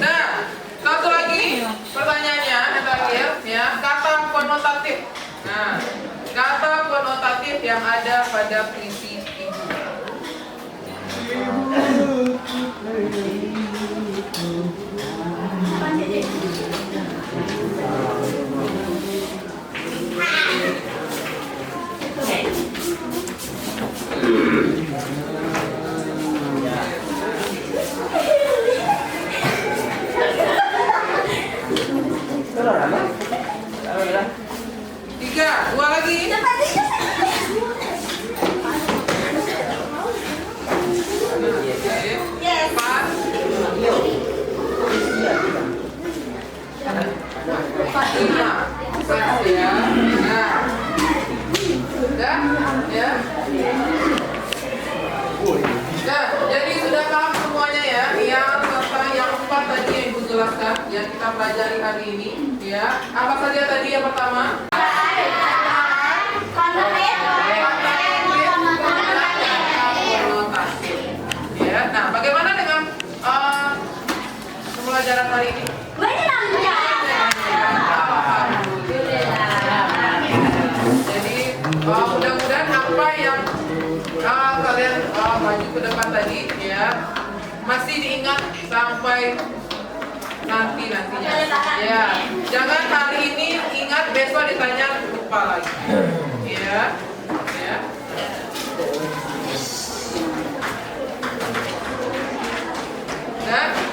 Nah, satu lagi pertanyaannya yang terakhir ya, kata konotatif. Nah, kata konotatif yang ada pada puisi ibu. Tiga, 2 lagi. Oke, 4. jelaskan yang kita pelajari hari ini ya. Apa saja tadi yang pertama? Konotasi. Ya. Nah, bagaimana dengan pembelajaran hari ini? Jadi mudah-mudahan apa yang kalian maju ke depan tadi ya masih diingat sampai nantinya. Ya, jangan hari ini ingat besok ditanya lupa lagi. Ya, ya.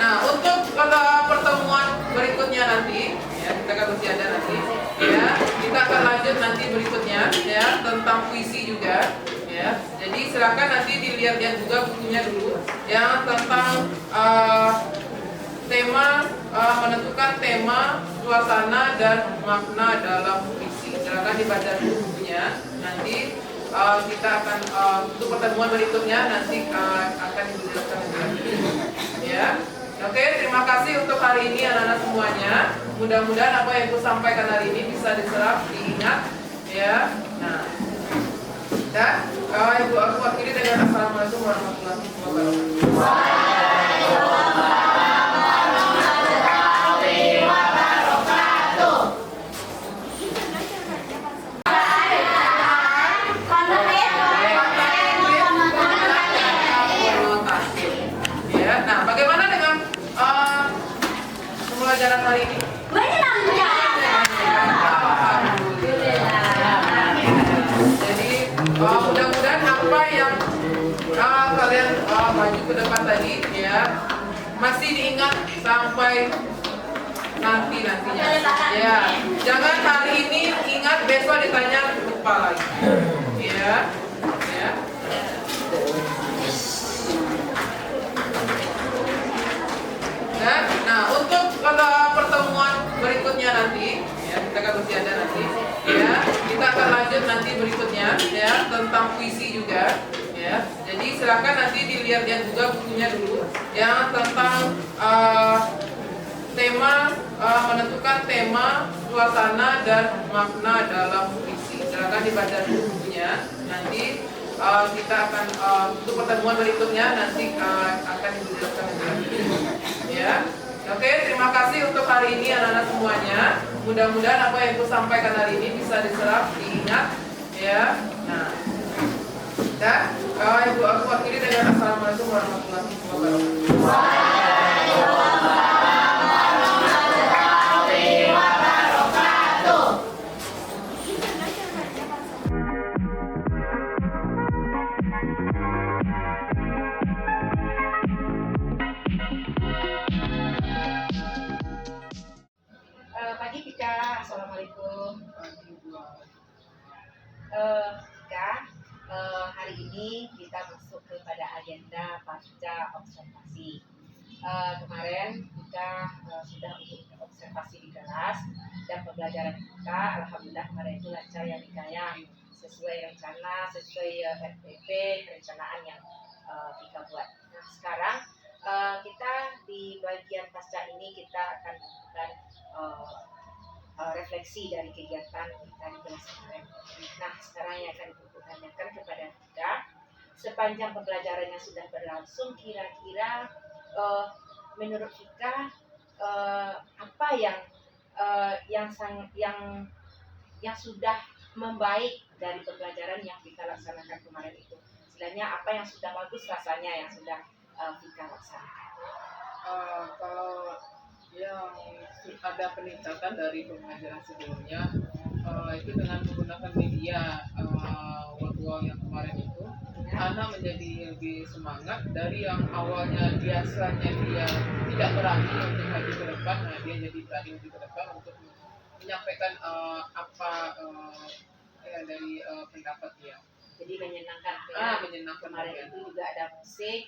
Nah, untuk pertemuan berikutnya nanti, ya kita akan masih ada nanti, ya kita akan lanjut nanti berikutnya, ya tentang puisi juga, ya. Jadi silakan nanti dilihat-lihat juga bukunya dulu, yang tentang tema menentukan tema, suasana dan makna dalam puisi. Silakan dibaca dulu bukunya. Nanti kita akan untuk pertemuan berikutnya nanti akan dijelaskan lebih lanjut. Ya, oke. Terima kasih untuk hari ini anak-anak semuanya. Mudah-mudahan apa yang aku sampaikan hari ini bisa diserap, diingat. Ya, nah, dan ibu aku akhiri dengan assalamualaikum warahmatullahi wabarakatuh. Pembelajaran hari ini jadi mudah-mudahan apa yang kalian maju ke depan tadi ya masih diingat sampai nantinya. Ya, jangan hari ini ingat besok ditanya lupa lagi. Ya, ya. Nah, untuk pertemuan berikutnya nanti, ya kita akan masih ada nanti, ya kita akan lanjut nanti berikutnya, ya tentang puisi juga, ya. Jadi silakan nanti dilihat-lihat juga bukunya dulu, yang tentang tema menentukan tema, suasana dan makna dalam puisi. Silakan dibaca dulu bukunya. Nanti kita akan untuk pertemuan berikutnya nanti akan dijelaskan lebih lanjut. Ya, oke. Terima kasih untuk hari ini anak-anak semuanya. Mudah-mudahan apa yang aku sampaikan hari ini bisa diserap, diingat. Ya, nah, dan ibu aku akhiri dengan assalamualaikum warahmatullahi wabarakatuh. Pagi Tika, assalamualaikum. Tika, hari ini kita masuk kepada agenda pasca observasi. Kemarin kita sudah observasi di kelas dan pembelajaran kita, alhamdulillah kemarin itu lancar ya Tika ya, sesuai rencana, sesuai RPP perencanaan yang Tika buat. Nah sekarang kita di bagian pasca ini kita akan melakukan refleksi dari kegiatan kita di kelas kemarin. Nah, sekarang yang akan ibu tanyakan kepada kita, sepanjang pembelajaran yang sudah berlangsung, kira-kira menurut kita apa yang sudah membaik dari pembelajaran yang kita laksanakan kemarin itu? Istilahnya apa yang sudah bagus rasanya yang sudah kita laksanakan? Kalau yang ada peningkatan dari pembelajaran sebelumnya itu dengan menggunakan media wall yang kemarin itu, anak menjadi lebih semangat dari yang awalnya biasanya dia tidak berani untuk maju ke depan. Nah dia jadi berani maju ke depan untuk menyampaikan dari pendapat dia. Jadi menyenangkan menyenangkan kemarin ya. itu juga ada musik,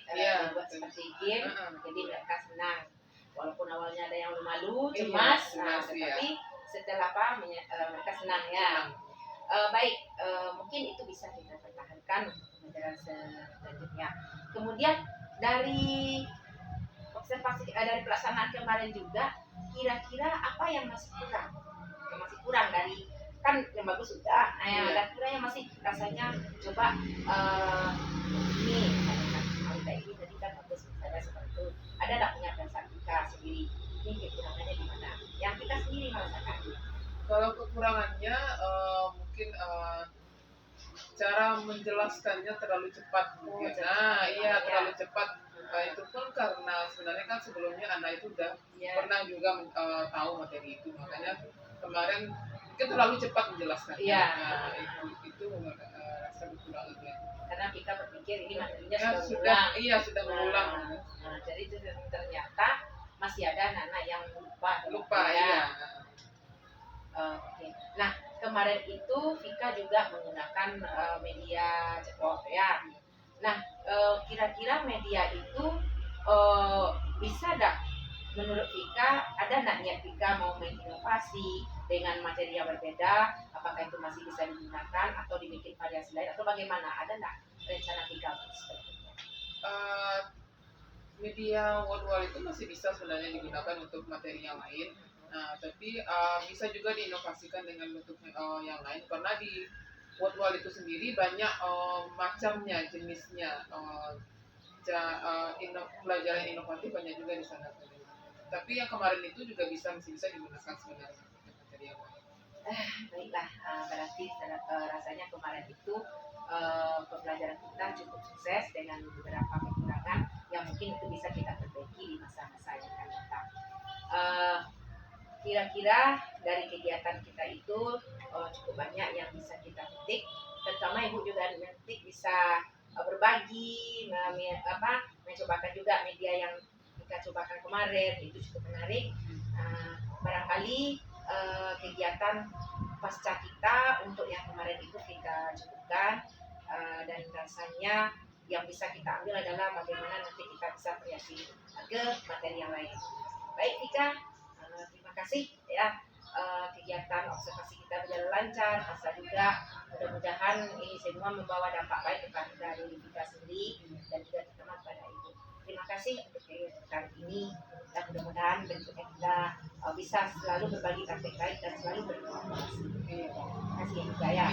buat seperti game, jadi mereka senang. Walaupun awalnya ada yang malu, cemas, tetapi setelah mereka senang ya. Baik, mungkin itu bisa kita pertahankan untuk pembelajaran selanjutnya. Kemudian dari observasi dari pelaksanaan kemarin juga, kira-kira apa yang masih kurang? Yang masih kurang dari kan yang bagus sudah, ada kira yang masih rasanya coba ini misalnya kan Alita ini tadi kan bagus misalnya seperti itu. Ada nggak punya Sartika sendiri? Ini kekurangannya di mana? Yang kita sendiri merasakan. Kalau kekurangannya mungkin cara menjelaskannya terlalu cepat mungkin. Nah, iya terlalu cepat. Itu pun karena sebenarnya kan sebelumnya anak itu udah pernah juga tahu materi itu, makanya kemarin mungkin terlalu cepat menjelaskan. Nah, itu rasa kekurangannya. Karena kita berpikir ini materinya sudah mengulang. Nah, jadi itu ternyata masih ada anak-anak yang lupa ya. Oke. Nah, kemarin itu Vika juga menggunakan media chatbot ya. Nah, kira-kira media itu bisa nggak menurut Vika, ada nggak niat Vika mau menginovasi dengan materi yang berbeda? Apakah itu masih bisa digunakan atau dibikin variasi lain atau bagaimana? Ada nggak rencana Vika seperti itu? Media wall itu masih bisa sebenarnya digunakan untuk materi yang lain. Nah, tapi bisa juga diinovasikan dengan bentuk yang lain karena di wall itu sendiri banyak macamnya, jenisnya. Pelajaran inovatif banyak juga di sana. Tapi yang kemarin itu juga masih bisa digunakan sebenarnya materi yang lain. Baiklah, berarti rasanya kemarin itu pembelajaran kita cukup sukses dengan beberapa kekurangan yang mungkin itu bisa kita perbaiki di masa-masa yang akan datang. Kira-kira dari kegiatan kita itu cukup banyak yang bisa kita petik, terutama Ibu juga nanti bisa berbagi, mencobakan juga media yang kita cobakan kemarin, itu cukup menarik. Barangkali kegiatan pasca kita untuk yang kemarin itu kita cukupkan, dan rasanya yang bisa kita ambil adalah bagaimana nanti kita bisa variasi ke materi yang lain. Baik Vika, terima kasih ya, kegiatan observasi kita berjalan lancar, asal juga mudah-mudahan ini semua membawa dampak baik kepada diri kita sendiri dan juga terutama kepada Ibu. Terima kasih untuk kali ini dan mudah-mudahan bentuknya kita bisa selalu berbagi praktek baik dan selalu berinovasi. Terima kasih ya juga ya.